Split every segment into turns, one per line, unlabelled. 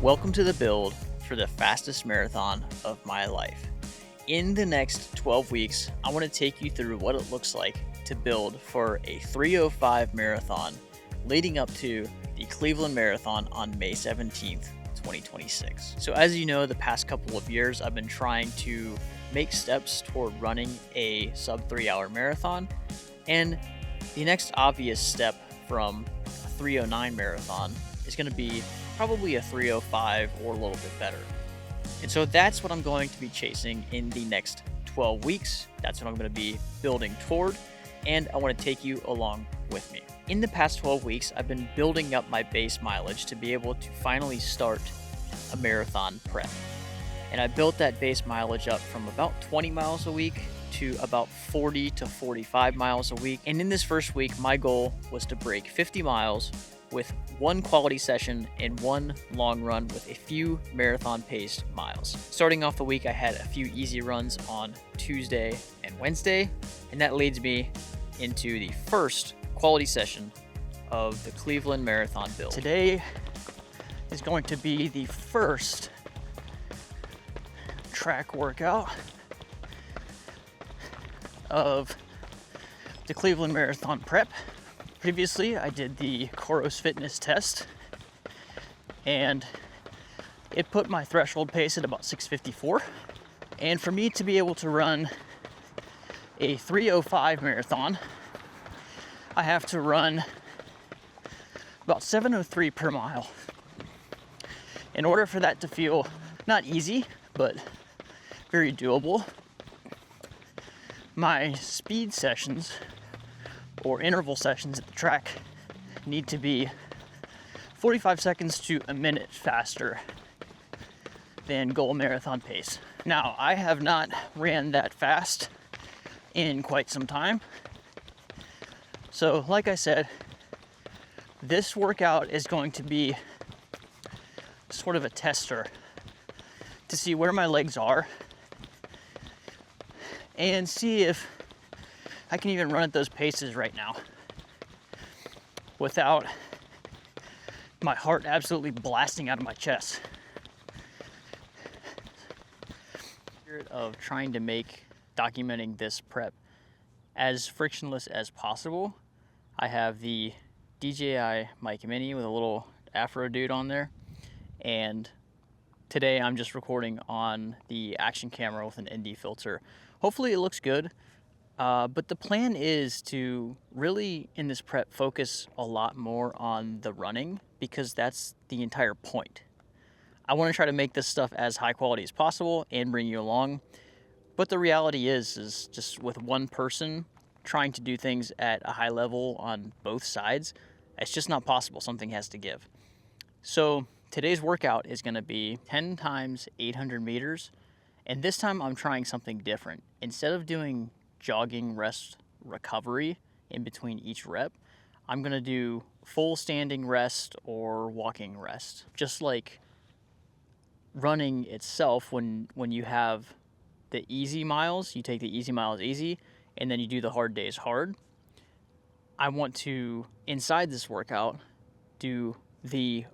Welcome to the build for the fastest marathon of my life. In the next 12 weeks, I want to take you through what it looks like to build for a 3:05 marathon leading up to the Cleveland Marathon on May 17th, 2026. So as you know, the past couple of years, I've been trying to make steps toward running a sub 3-hour marathon. And the next obvious step from a 3:09 marathon is going to be probably a 3:05 or a little bit better. And so that's what I'm going to be chasing in the next 12 weeks. That's what I'm going to be building toward, and I want to take you along with me. In the past 12 weeks, I've been building up my base mileage to be able to finally start a marathon prep. And I built that base mileage up from about 20 miles a week to about 40 to 45 miles a week. And in this first week, my goal was to break 50 miles with one quality session and one long run with a few marathon paced miles. Starting off the week, I had a few easy runs on Tuesday and Wednesday, and that leads me into the first quality session of the Cleveland Marathon build. Today is going to be the first track workout of the Cleveland Marathon prep. Previously, I did the Coros fitness test, and it put my threshold pace at about 6:54. And for me to be able to run a 3:05 marathon, I have to run about 7:03 per mile. In order for that to feel not easy, but very doable, my speed sessions or interval sessions at the track need to be 45 seconds to a minute faster than goal marathon pace. Now, I have not ran that fast in quite some time. So, like I said, this workout is going to be sort of a tester to see where my legs are and see if I can even run at those paces right now without my heart absolutely blasting out of my chest. Spirit of trying to make documenting this prep as frictionless as possible, I have the DJI Mic Mini with a little Afro dude on there, and today I'm just recording on the action camera with an ND filter. Hopefully it looks good. But the plan is to really, in this prep, focus a lot more on the running, because that's the entire point. I want to try to make this stuff as high quality as possible and bring you along. But the reality is just with one person trying to do things at a high level on both sides, it's just not possible. Something has to give. So today's workout is going to be 10 times 800 meters. And this time I'm trying something different. Instead of doing jogging, rest, recovery in between each rep, I'm gonna do full standing rest or walking rest. Just like running itself, when you have the easy miles, you take the easy miles easy, and then you do the hard days hard. I want to, inside this workout, do the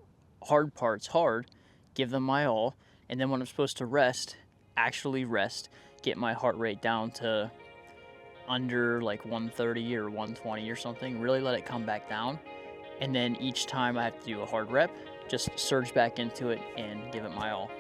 hard parts hard, give them my all, and then when I'm supposed to rest, actually rest, get my heart rate down to under like 130 or 120 or something, really let it come back down. And then each time I have to do a hard rep, just surge back into it and give it my all.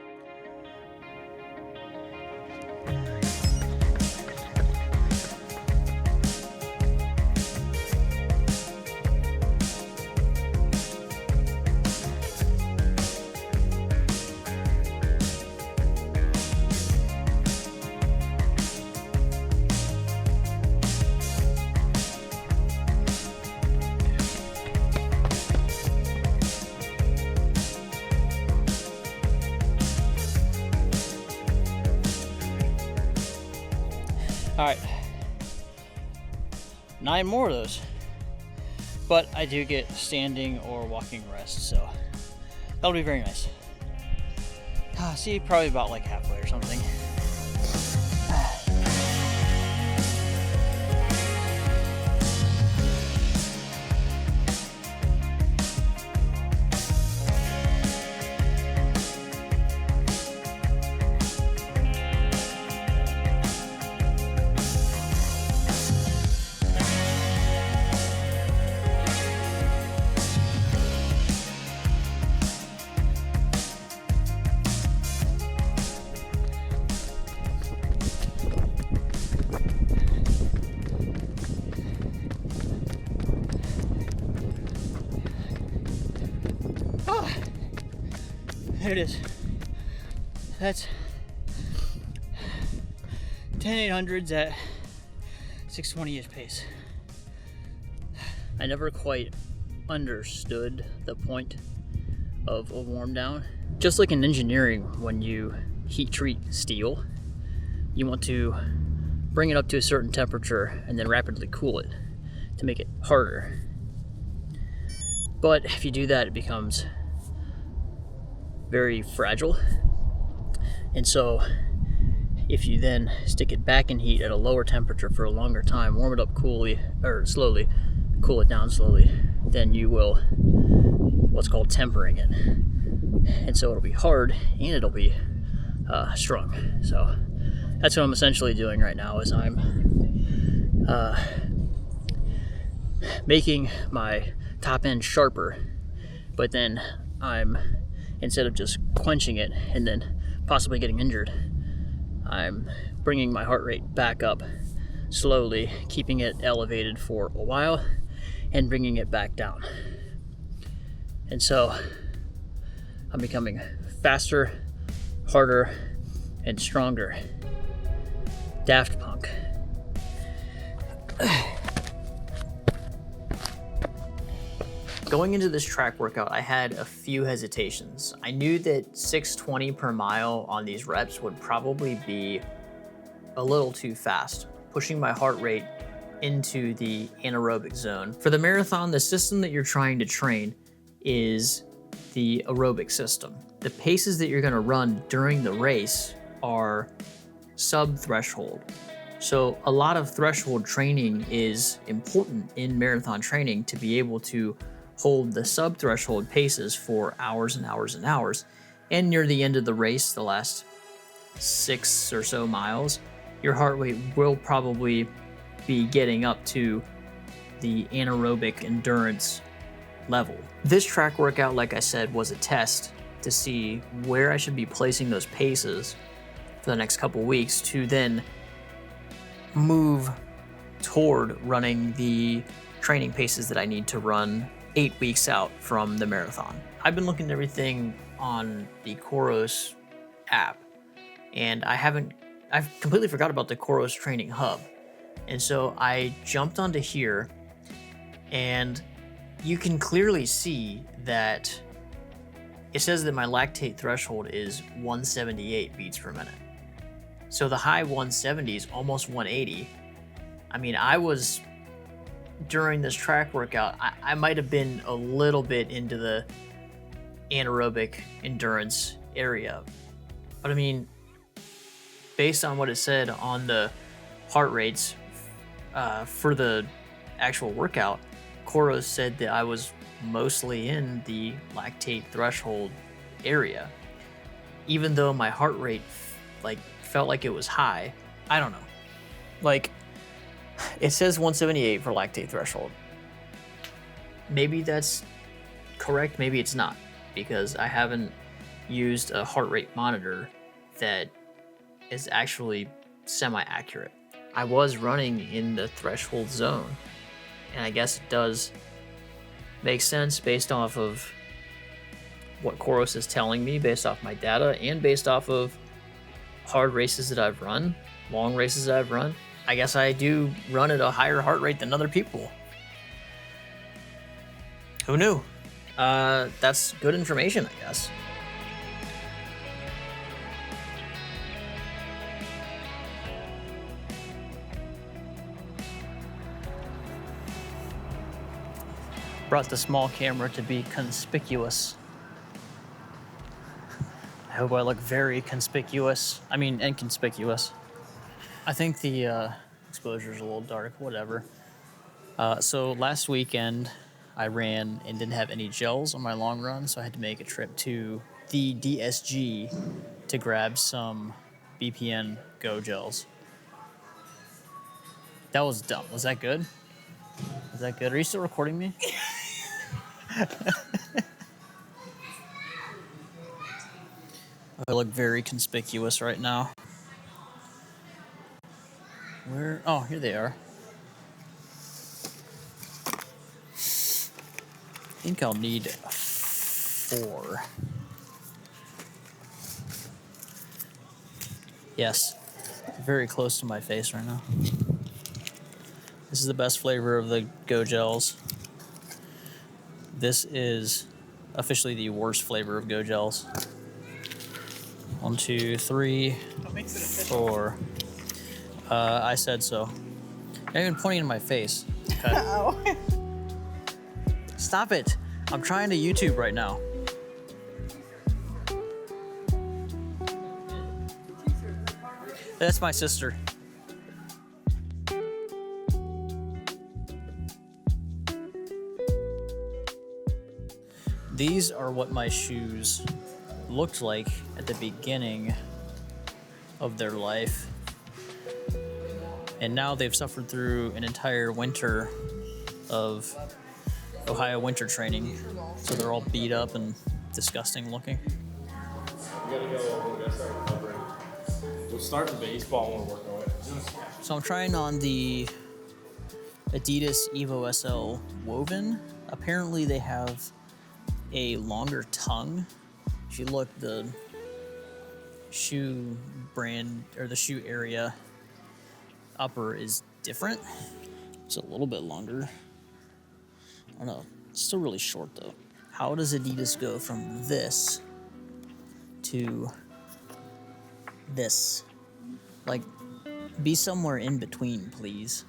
All right, 9 more of those, but I do get standing or walking rest, so that'll be very nice. See, probably about like halfway or something. There it is. That's 10 800s at 620-ish pace. I never quite understood the point of a warm down. Just like in engineering, when you heat treat steel, you want to bring it up to a certain temperature and then rapidly cool it to make it harder. But if you do that, it becomes very fragile. And so if you then stick it back in heat at a lower temperature for a longer time, warm it up slowly, cool it down slowly, then you will what's called tempering it. And so it'll be hard and it'll be strong. So that's what I'm essentially doing right now, is I'm making my top end sharper, but then I'm, instead of just quenching it and then possibly getting injured, I'm bringing my heart rate back up slowly, keeping it elevated for a while and bringing it back down. And so I'm becoming faster, harder, and stronger. Daft Punk. Going into this track workout, I had a few hesitations. I knew that 620 per mile on these reps would probably be a little too fast, pushing my heart rate into the anaerobic zone. For the marathon, the system that you're trying to train is the aerobic system. The paces that you're gonna run during the race are sub-threshold. So a lot of threshold training is important in marathon training to be able to hold the sub-threshold paces for hours and hours and hours. And near the end of the race, the last 6 or so miles, your heart rate will probably be getting up to the anaerobic endurance level. This track workout, like I said, was a test to see where I should be placing those paces for the next couple weeks to then move toward running the training paces that I need to run 8 weeks out from the marathon. I've been looking at everything on the Coros app, and I've completely forgot about the Coros Training Hub. And so I jumped onto here, and you can clearly see that it says that my lactate threshold is 178 beats per minute. So the high 170s, almost 180. I mean, during this track workout, I might have been a little bit into the anaerobic endurance area. But I mean, based on what it said on the heart rates for the actual workout, Coros said that I was mostly in the lactate threshold area. Even though my heart rate felt like it was high, I don't know. Like, it says 178 for lactate threshold. Maybe that's correct, maybe it's not, because I haven't used a heart rate monitor that is actually semi-accurate. I was running in the threshold zone, and I guess it does make sense based off of what Coros is telling me, based off my data, and based off of hard races that I've run, long races that I've run. I guess I do run at a higher heart rate than other people. Who knew? That's good information, I guess. Brought the small camera to be conspicuous. I hope I look very conspicuous. I mean, inconspicuous. I think the exposure's a little dark, whatever. So last weekend, I ran and didn't have any gels on my long run, so I had to make a trip to the DSG to grab some BPN Go gels. That was dumb. Was that good? Was that good? Are you still recording me? I look very conspicuous right now. Where? Oh, here they are. I think I'll need 4. Yes, very close to my face right now. This is the best flavor of the Go Gels. This is officially the worst flavor of Go Gels. 1, 2, 3,
What makes it official?
4. I said so. You're not even pointing in my face. Okay.
Oh.
Stop it. I'm trying to YouTube right now. That's my sister. These are what my shoes looked like at the beginning of their life. And now they've suffered through an entire winter of Ohio winter training. So they're all beat up and disgusting looking.
We gotta start recovering. We'll start the baseball and we'll work our way.
So I'm trying on the Adidas Evo SL woven. Apparently they have a longer tongue. If you look, the shoe brand or the shoe area upper is different. It's a little bit longer. I don't know. It's still really short though. How does Adidas go from this to this? Like, be somewhere in between, please.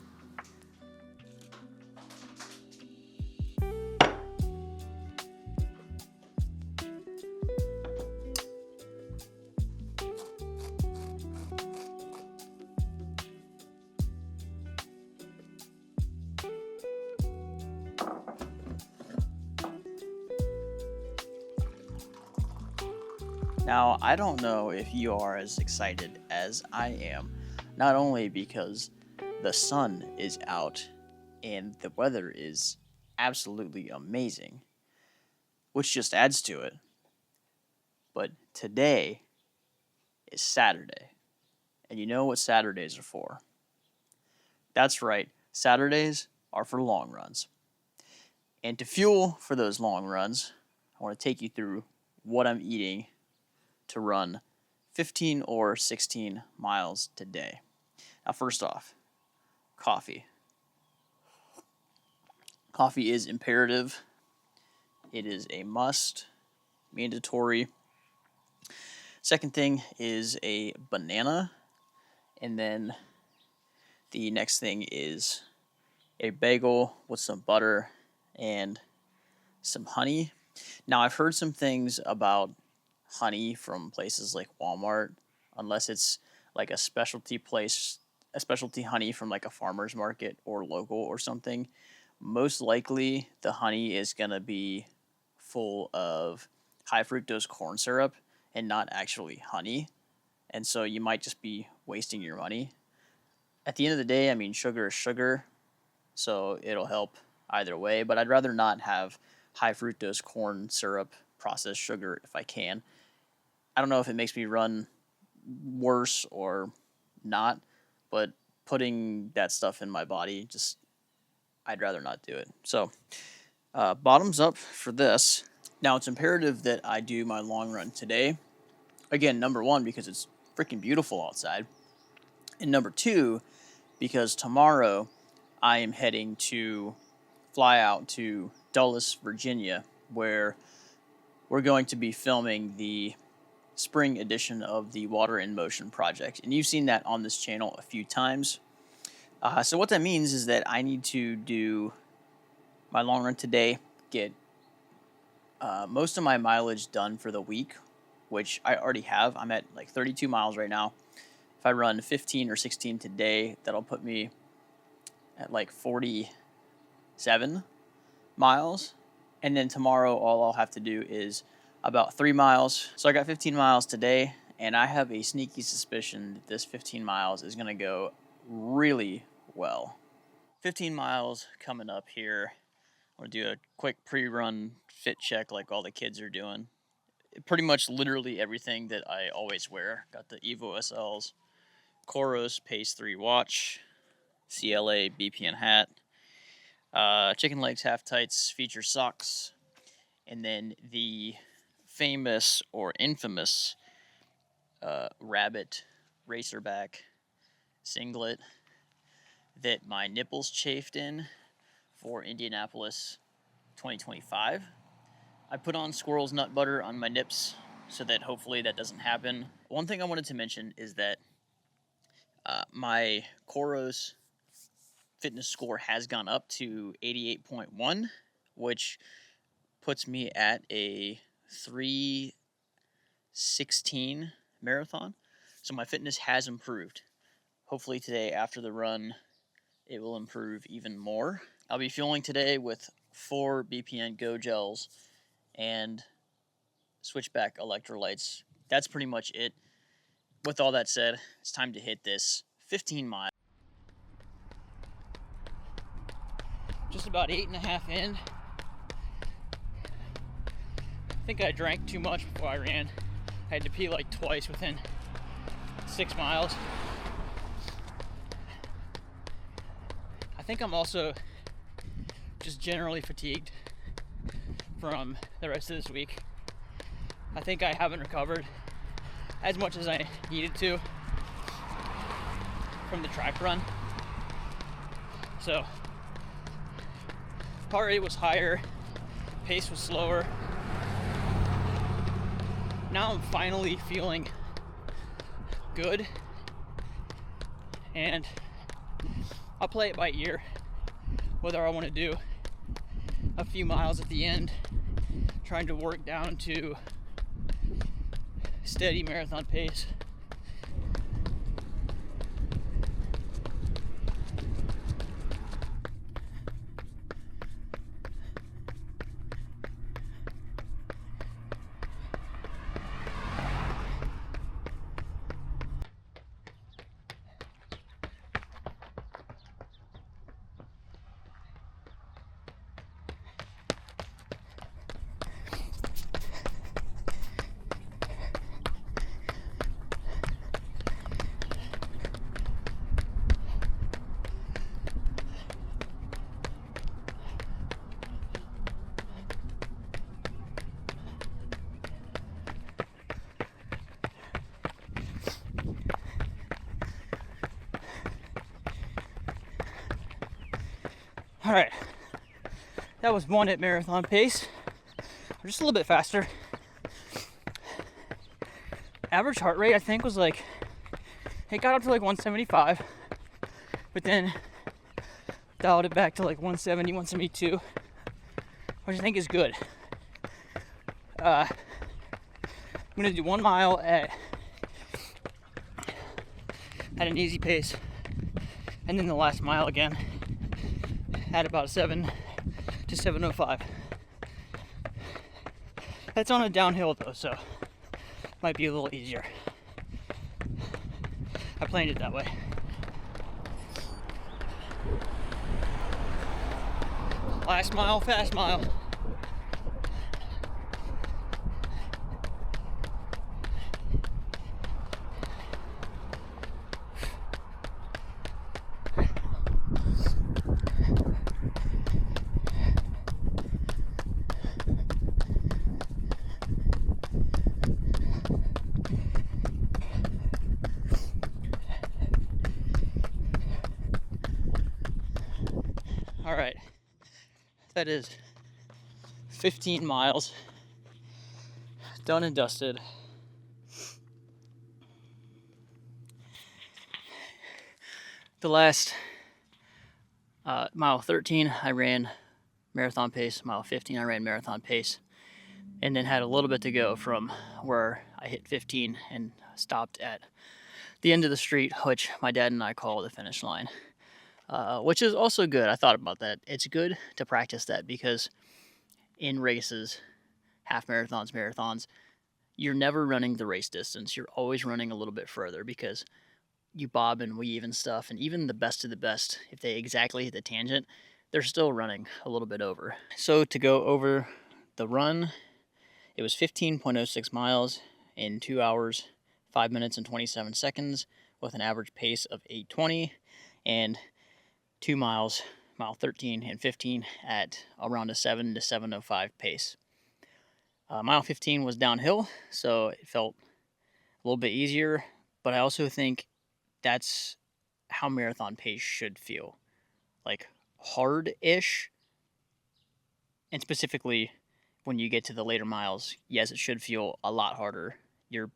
Now, I don't know if you are as excited as I am, not only because the sun is out and the weather is absolutely amazing, which just adds to it, but today is Saturday. And you know what Saturdays are for? That's right, Saturdays are for long runs. And to fuel for those long runs, I want to take you through what I'm eating to run 15 or 16 miles today. Now, first off, coffee. Coffee is imperative. It is a must, mandatory. Second thing is a banana. And then the next thing is a bagel with some butter and some honey. Now, I've heard some things about honey from places like Walmart, unless it's like a specialty place, a specialty honey from like a farmer's market or local or something. Most likely the honey is going to be full of high fructose corn syrup and not actually honey. And so you might just be wasting your money. At the end of the day, I mean, sugar is sugar, so it'll help either way, but I'd rather not have high fructose corn syrup processed sugar if I can. I don't know if it makes me run worse or not, but putting that stuff in my body, just, I'd rather not do it. So, bottoms up for this. Now, it's imperative that I do my long run today. Again, number one, because it's freaking beautiful outside. And number two, because tomorrow I am heading to fly out to Dulles, Virginia, where we're going to be filming the spring edition of the Water in Motion project. And you've seen that on this channel a few times. So what that means is that I need to do my long run today, get most of my mileage done for the week, which I already have. I'm at like 32 miles right now. If I run 15 or 16 today, that'll put me at like 47 miles. And then tomorrow, all I'll have to do is about 3 miles. So I got 15 miles today, and I have a sneaky suspicion that this 15 miles is going to go really well. 15 miles coming up here. I'm going to do a quick pre-run fit check like all the kids are doing. Pretty much literally everything that I always wear. Got the Evo SLs, Koros Pace 3 watch, CLA BPN hat, Chicken Legs Half Tights feature socks, and then the famous or infamous rabbit racerback singlet that my nipples chafed in for Indianapolis 2025. I put on squirrel's nut butter on my nips so that hopefully that doesn't happen. One thing I wanted to mention is that my Coros fitness score has gone up to 88.1, which puts me at a 3:16 marathon. So my fitness has improved. Hopefully today after the run, it will improve even more. I'll be fueling today with 4 BPN Go gels and switchback electrolytes. That's pretty much it. With all that said, it's time to hit this 15 mile. Just about 8.5 in. I think I drank too much before I ran. I had to pee like twice within 6 miles. I think I'm also just generally fatigued from the rest of this week. I think I haven't recovered as much as I needed to from the track run. So heart rate was higher, pace was slower. Now I'm finally feeling good, and I'll play it by ear whether I want to do a few miles at the end, trying to work down to steady marathon pace. All right, that was 1 at marathon pace, just a little bit faster. Average heart rate, I think, was like, it got up to like 175, but then dialed it back to like 170, 172, which I think is good. I'm gonna do 1 mile at an easy pace, and then the last mile again at about 7 to 7:05. That's on a downhill though, so might be a little easier. I planned it that way. Last mile, fast mile. All right, that is 15 miles done and dusted. The last mile 13 I ran marathon pace, mile 15 I ran marathon pace, and then had a little bit to go from where I hit 15 and stopped at the end of the street, which my dad and I call the finish line. Which is also good. I thought about that. It's good to practice that because in races, half marathons, marathons, you're never running the race distance. You're always running a little bit further because you bob and weave and stuff. And even the best of the best, if they exactly hit the tangent, they're still running a little bit over. So to go over the run, it was 15.06 miles in 2 hours, 5 minutes and 27 seconds with an average pace of 8:20, and 2 miles, mile 13 and 15 at around a 7 to 7:05 pace. Mile 15 was downhill, so it felt a little bit easier, but I also think that's how marathon pace should feel. Like hard-ish, and specifically when you get to the later miles, yes, it should feel a lot harder. You're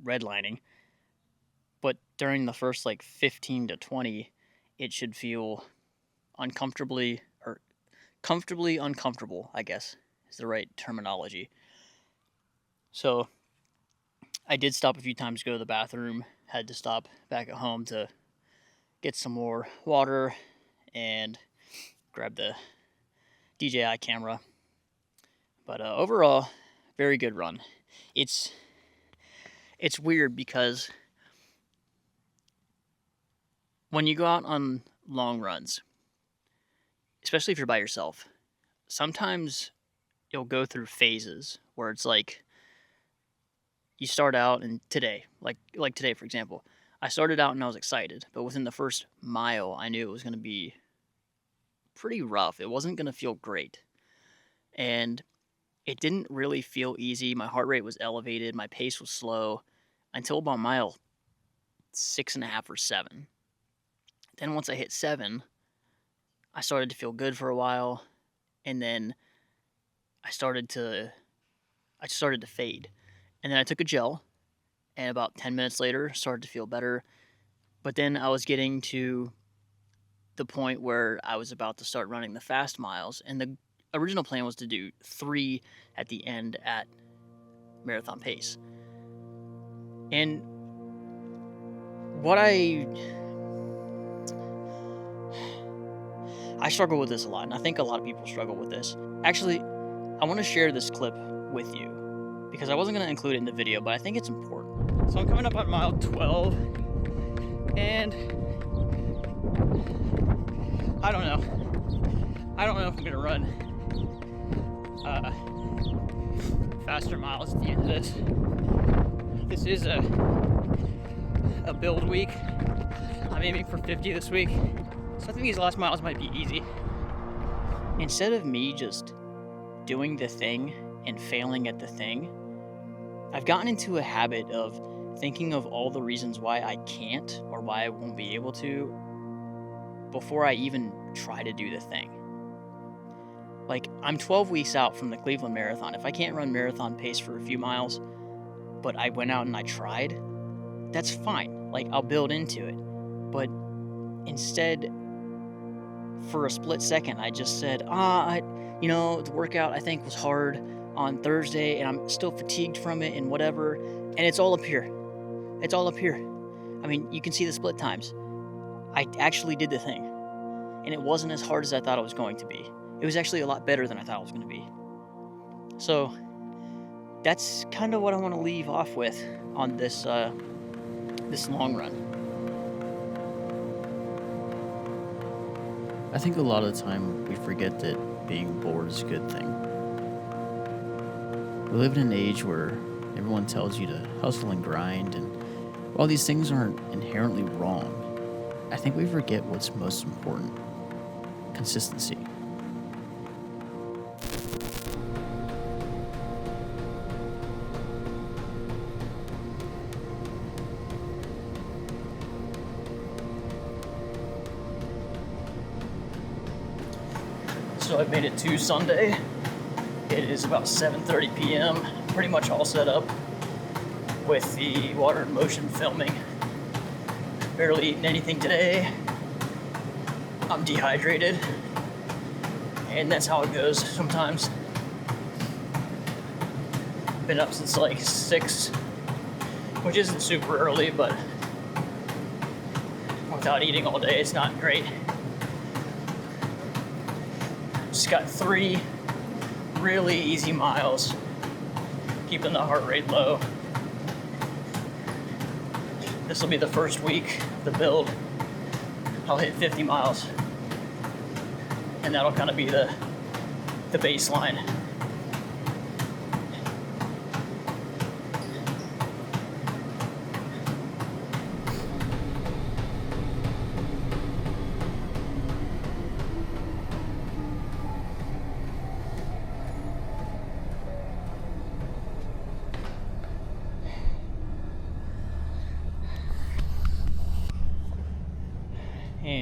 redlining. But during the first like 15 to 20, it should feel uncomfortably or comfortably uncomfortable, I guess is the right terminology. So I did stop a few times to go to the bathroom, had to stop back at home to get some more water and grab the DJI camera. But overall, very good run. It's weird because when you go out on long runs, especially if you're by yourself, sometimes you'll go through phases where it's like you start out, and today, like today, for example, I started out and I was excited, but within the first mile, I knew it was going to be pretty rough. It wasn't going to feel great. And it didn't really feel easy. My heart rate was elevated. My pace was slow until about mile 6.5 or 7. Then once I hit 7, I started to feel good for a while. And then I started to fade. And then I took a gel, and about 10 minutes later, started to feel better. But then I was getting to the point where I was about to start running the fast miles, and the original plan was to do 3 at the end at marathon pace. And what I struggle with this a lot, and I think a lot of people struggle with this. Actually, I want to share this clip with you because I wasn't going to include it in the video, but I think it's important. So I'm coming up on mile 12, and I don't know if I'm going to run faster miles at the end of this. This is a build week. I'm aiming for 50 this week, so I think these last miles might be easy. Instead of me just doing the thing and failing at the thing, I've gotten into a habit of thinking of all the reasons why I can't or why I won't be able to before I even try to do the thing. Like, I'm 12 weeks out from the Cleveland Marathon. If I can't run marathon pace for a few miles, but I went out and I tried, that's fine. Like, I'll build into it. But instead, for a split second, I just said, the workout I think was hard on Thursday, and I'm still fatigued from it and whatever, and it's all up here. It's all up here. I mean, you can see the split times. I actually did the thing, and it wasn't as hard as I thought it was going to be. It was actually a lot better than I thought it was going to be. So that's kind of what I want to leave off with on this long run.
I think a lot of the time we forget that being bored is a good thing. We live in an age where everyone tells you to hustle and grind, and while these things aren't inherently wrong, I think we forget what's most important: consistency.
So I've made it to Sunday. It is about 7:30 p.m. Pretty much all set up with the water in motion filming. Barely eaten anything today. I'm dehydrated, and that's how it goes sometimes. Been up since like 6, which isn't super early, but without eating all day, it's not great. Just got 3 really easy miles, keeping the heart rate low. This will be the first week of the build. I'll hit 50 miles, and that'll kind of be the baseline.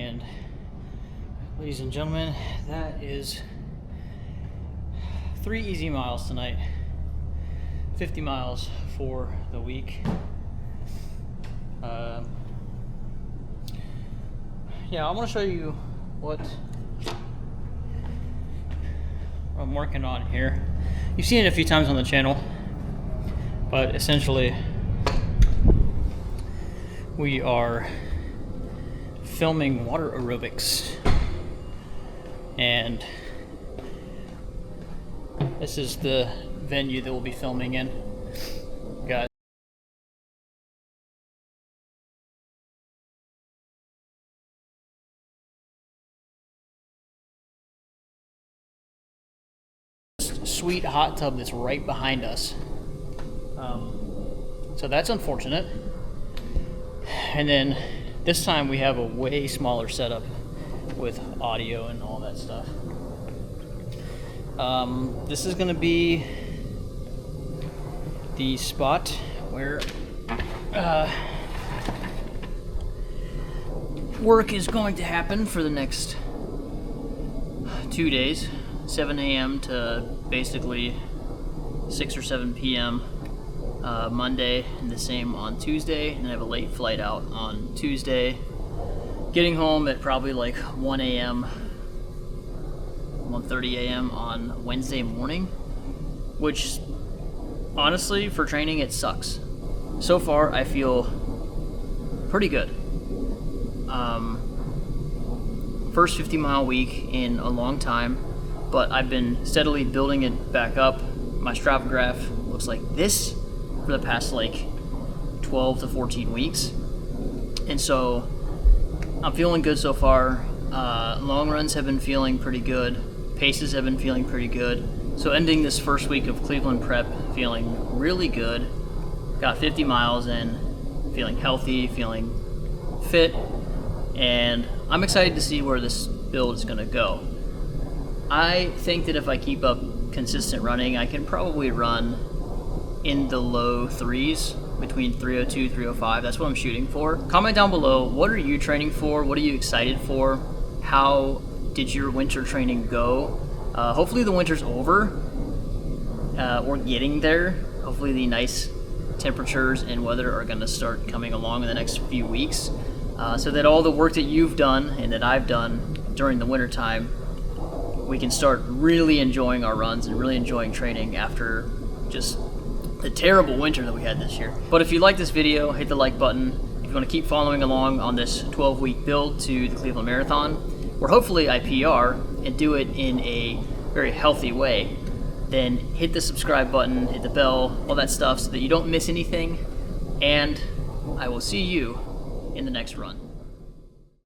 And ladies and gentlemen, that is 3 easy miles tonight. 50 miles for the week. Yeah, I want to show you what I'm working on here. You've seen it a few times on the channel, but essentially we are filming water aerobics, and this is the venue that we'll be filming in. Got sweet hot tub that's right behind us. So that's unfortunate. And then this time we have a way smaller setup with audio and all that stuff. This is gonna be the spot where work is going to happen for the next 2 days, 7 a.m. to basically 6 or 7 p.m. Monday, and the same on Tuesday, and I have a late flight out on Tuesday, getting home at probably like 1 a.m. 1:30 a.m. on Wednesday morning, which honestly for training it sucks. So far I feel pretty good. First 50-mile week in a long time, but I've been steadily building it back up. My Strava graph looks like this for the past like 12 to 14 weeks, and so I'm feeling good so far. Long runs have been feeling pretty good. Paces have been feeling pretty good. So ending this first week of Cleveland prep feeling really good. Got 50 miles in, feeling healthy, feeling fit, and I'm excited to see where this build is gonna go. I think that if I keep up consistent running, I can probably run in the low 3s, between 302, 305. That's what I'm shooting for. Comment down below, what are you training for? What are you excited for? How did your winter training go? Hopefully the winter's over. We're getting there. Hopefully the nice temperatures and weather are gonna start coming along in the next few weeks, so that all the work that you've done and that I've done during the winter time, we can start really enjoying our runs and really enjoying training after just the terrible winter that we had this year. But if you like this video, hit the like button. If you want to keep following along on this 12-week build to the Cleveland Marathon, where hopefully I PR and do it in a very healthy way, then hit the subscribe button, hit the bell, all that stuff so that you don't miss anything, and I will see you in the next run.